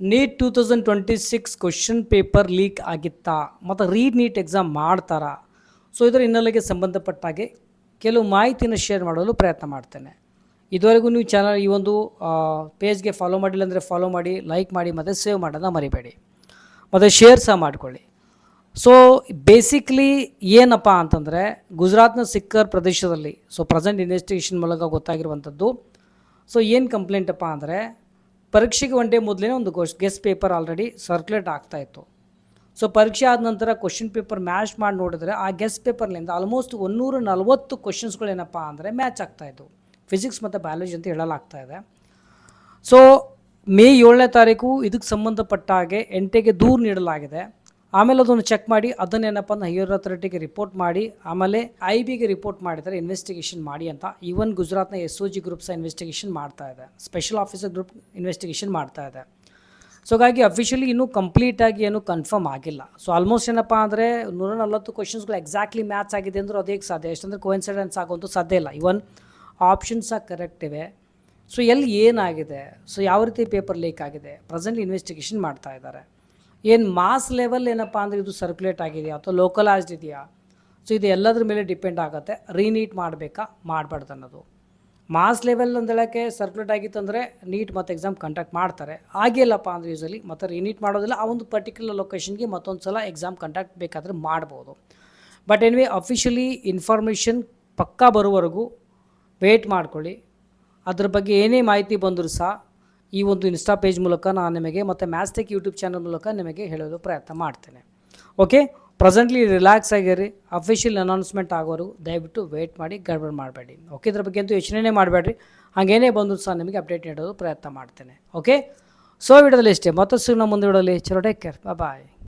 Neat 2026 question paper leak ಆಗಿತ್ತಾ ಮತ್ತು NEET exam ಮಾಡ್ತಾರಾ? ಸೊ ಇದರ ಹಿನ್ನೆಲೆಗೆ ಸಂಬಂಧಪಟ್ಟ ಹಾಗೆ ಕೆಲವು ಮಾಹಿತಿಯನ್ನು ಶೇರ್ ಮಾಡಲು ಪ್ರಯತ್ನ ಮಾಡ್ತೇನೆ. ಇದುವರೆಗೂ ನೀವು ಚಾನಲ್ ಈ ಒಂದು ಪೇಜ್ಗೆ ಫಾಲೋ ಮಾಡಿಲ್ಲ ಅಂದರೆ ಫಾಲೋ ಮಾಡಿ, ಲೈಕ್ ಮಾಡಿ ಮತ್ತು ಸೇವ್ ಮಾಡೋದನ್ನ ಮರಿಬೇಡಿ ಮತ್ತು ಶೇರ್ ಸಹ ಮಾಡಿಕೊಳ್ಳಿ. ಸೊ ಬೇಸಿಕ್ಲಿ ಏನಪ್ಪ ಅಂತಂದರೆ, ಗುಜರಾತ್ನ ಸಿಕ್ಕರ್ ಪ್ರದೇಶದಲ್ಲಿ ಪ್ರೆಸೆಂಟ್ ಇನ್ವೆಸ್ಟಿಗೇಷನ್ ಮೂಲಕ ಗೊತ್ತಾಗಿರುವಂಥದ್ದು. ಸೊ ಏನು ಕಂಪ್ಲೇಂಟಪ್ಪ ಅಂದರೆ, ಪರೀಕ್ಷೆಗೆ ಒನ್ ಡೇ ಮೊದಲೇ ಒಂದು ಗೆಸ್ಟ್ ಪೇಪರ್ ಆಲ್ರೆಡಿ ಸರ್ಕ್ಯುಲೇಟ್ ಆಗ್ತಾಯಿತ್ತು. ಸೊ ಪರೀಕ್ಷೆ ಆದ ನಂತರ ಕ್ವಶನ್ ಪೇಪರ್ ಮ್ಯಾಚ್ ಮಾಡಿ ನೋಡಿದ್ರೆ ಆ ಗೆಸ್ಟ್ ಪೇಪರ್ನಿಂದ ಆಲ್ಮೋಸ್ಟ್ 140 ಕ್ವಶನ್ಸ್ಗಳೇನಪ್ಪ ಅಂದರೆ ಮ್ಯಾಚ್ ಆಗ್ತಾಯಿತ್ತು. ಫಿಸಿಕ್ಸ್ ಮತ್ತು ಬಯಾಲಜಿ ಅಂತ ಹೇಳಲಾಗ್ತಾ ಇದೆ. ಸೊ ಮೇ 7ನೇ ತಾರೀಕು ಇದಕ್ಕೆ ಸಂಬಂಧಪಟ್ಟ ಹಾಗೆ NTAಗೆ ದೂರು ನೀಡಲಾಗಿದೆ. ಆಮೇಲೆ ಅದನ್ನು ಚೆಕ್ ಮಾಡಿ ಅದನ್ನೇನಪ್ಪ ಅಂದ್ರೆ ಹೈಯರ್ ಅಥಾರಿಟಿಗೆ ರಿಪೋರ್ಟ್ ಮಾಡಿ ಆಮೇಲೆ IBಗೆ ರಿಪೋರ್ಟ್ ಮಾಡಿದರೆ ಇನ್ವೆಸ್ಟಿಗೇಷನ್ ಮಾಡಿ ಅಂತ. ಈವನ್ ಗುಜರಾತ್ನ SOG ಗ್ರೂಪ್ ಸಹ ಇನ್ವೆಸ್ಟಿಗೇಷನ್ ಮಾಡ್ತಾ ಇದೆ, ಸ್ಪೆಷಲ್ ಆಫೀಸರ್ ಗ್ರೂಪ್ ಇನ್ವೆಸ್ಟಿಗೇಷನ್ ಮಾಡ್ತಾ ಇದೆ. ಸೊ ಹಾಗಾಗಿ ಅಫಿಷಿಯಲಿ ಇನ್ನೂ ಕಂಪ್ಲೀಟಾಗಿ ಏನೂ ಕನ್ಫರ್ಮ್ ಆಗಿಲ್ಲ. ಸೊ ಆಲ್ಮೋಸ್ಟ್ ಏನಪ್ಪ ಅಂದರೆ 140 ಕ್ವಶನ್ಸ್ಗಳು ಎಕ್ಸಾಕ್ಟ್ಲಿ ಮ್ಯಾಚ್ ಆಗಿದೆ ಅಂದರೂ ಅದೇಗೆ ಸಾಧ್ಯ, ಎಷ್ಟಂದರೆ ಕೋಇನ್ಸಿಡೆನ್ಸ್ ಆಗೋಂತೂ ಸಾಧ್ಯ ಇಲ್ಲ. ಇವನ್ ಆಪ್ಷನ್ಸ್ ಸಹ ಕರೆಕ್ಟ್ ಇವೆ. ಸೊ ಎಲ್ಲಿ ಏನಾಗಿದೆ, ಸೊ ಯಾವ ರೀತಿ ಪೇಪರ್ ಲೀಕ್ ಆಗಿದೆ, ಪ್ರೆಸೆಂಟ್ಲಿ ಇನ್ವೆಸ್ಟಿಗೇಷನ್ ಮಾಡ್ತಾ ಇದ್ದಾರೆ. ಏನು ಮಾಸ್ ಲೆವೆಲ್ ಏನಪ್ಪ ಅಂದರೆ ಇದು ಸರ್ಕ್ಯುಲೇಟ್ ಆಗಿದೆಯಾ ಅಥವಾ ಲೋಕಲೈಸ್ಡ್ ಇದೆಯಾ? ಸೊ ಇದು ಎಲ್ಲದ್ರ ಮೇಲೆ ಡಿಪೆಂಡ್ ಆಗುತ್ತೆ, ರೀನೀಟ್ ಮಾಡಬೇಕಾ ಮಾಡಬಾರ್ದು ಅನ್ನೋದು. ಮಾಸ್ ಲೆವೆಲ್ ಅಂದೇಳಕ್ಕೆ ಸರ್ಕ್ಯುಲೇಟ್ ಆಗಿತ್ತು ಅಂದರೆ ನೀಟ್ ಮತ್ತು ಎಕ್ಸಾಮ್ ಕಂಡಕ್ಟ್ ಮಾಡ್ತಾರೆ. ಆಗಿಲ್ಲಪ್ಪ ಅಂದರೆ ಯೂಸಲಿ ಮತ್ತು ರೀನೀಟ್ ಮಾಡೋದಿಲ್ಲ, ಆ ಒಂದು ಪರ್ಟಿಕ್ಯುಲರ್ ಲೊಕೇಶನ್ಗೆ ಮತ್ತೊಂದು ಸಲ ಎಕ್ಸಾಮ್ ಕಂಡಕ್ಟ್ ಬೇಕಾದರೆ ಮಾಡ್ಬೋದು. ಬಟ್ ಎನಿವೆ ಅಫಿಷಿಯಲಿ ಇನ್ಫಾರ್ಮೇಷನ್ ಪಕ್ಕಾ ಬರುವವರೆಗೂ ವೇಟ್ ಮಾಡ್ಕೊಳ್ಳಿ. ಅದ್ರ ಬಗ್ಗೆ ಏನೇ ಮಾಹಿತಿ ಬಂದರೂ ಸಹ ಈ ಒಂದು ಇನ್ಸ್ಟಾ ಪೇಜ್ ಮೂಲಕ ನಾನು ನಿಮಗೆ ಮತ್ತು ಮ್ಯಾಥ್ಸ್ಟೆಕ್ ಯೂಟ್ಯೂಬ್ ಚಾನಲ್ ಮೂಲಕ ನಿಮಗೆ ಹೇಳಲು ಪ್ರಯತ್ನ ಮಾಡ್ತೇನೆ. ಓಕೆ, ಪ್ರೆಸೆಂಟ್ಲಿ ರಿಲ್ಯಾಕ್ಸ್ ಆಗಿರಿ. ಅಫಿಷಿಯಲ್ ಅನೌನ್ಸ್ಮೆಂಟ್ ಆಗೋರು ದಯವಿಟ್ಟು ವೇಟ್ ಮಾಡಿ, ಗಡ್ಬಡ್ ಮಾಡಬೇಡಿ. ಓಕೆ, ಇದ್ರ ಬಗ್ಗೆ ಅಂತೂ ಯೋಚನೆ ಮಾಡಬೇಡ್ರಿ. ಹಾಗೇನೇ ಬಂದರೂ ಸಹ ನಿಮಗೆ ಅಪ್ಡೇಟ್ ನೀಡೋದು ಪ್ರಯತ್ನ ಮಾಡ್ತೇನೆ. ಓಕೆ, ಸೊ ವಿಡಿಯೋದಲ್ಲಿ ಇಷ್ಟೇ, ಮತ್ತಷ್ಟು ನಮ್ಮ ಮುಂದೆ ವಿಡಿಯೋಲಿ. ಚಲೋ, ಟೇಕ್ ಕೇರ್, ಬಾಯ್.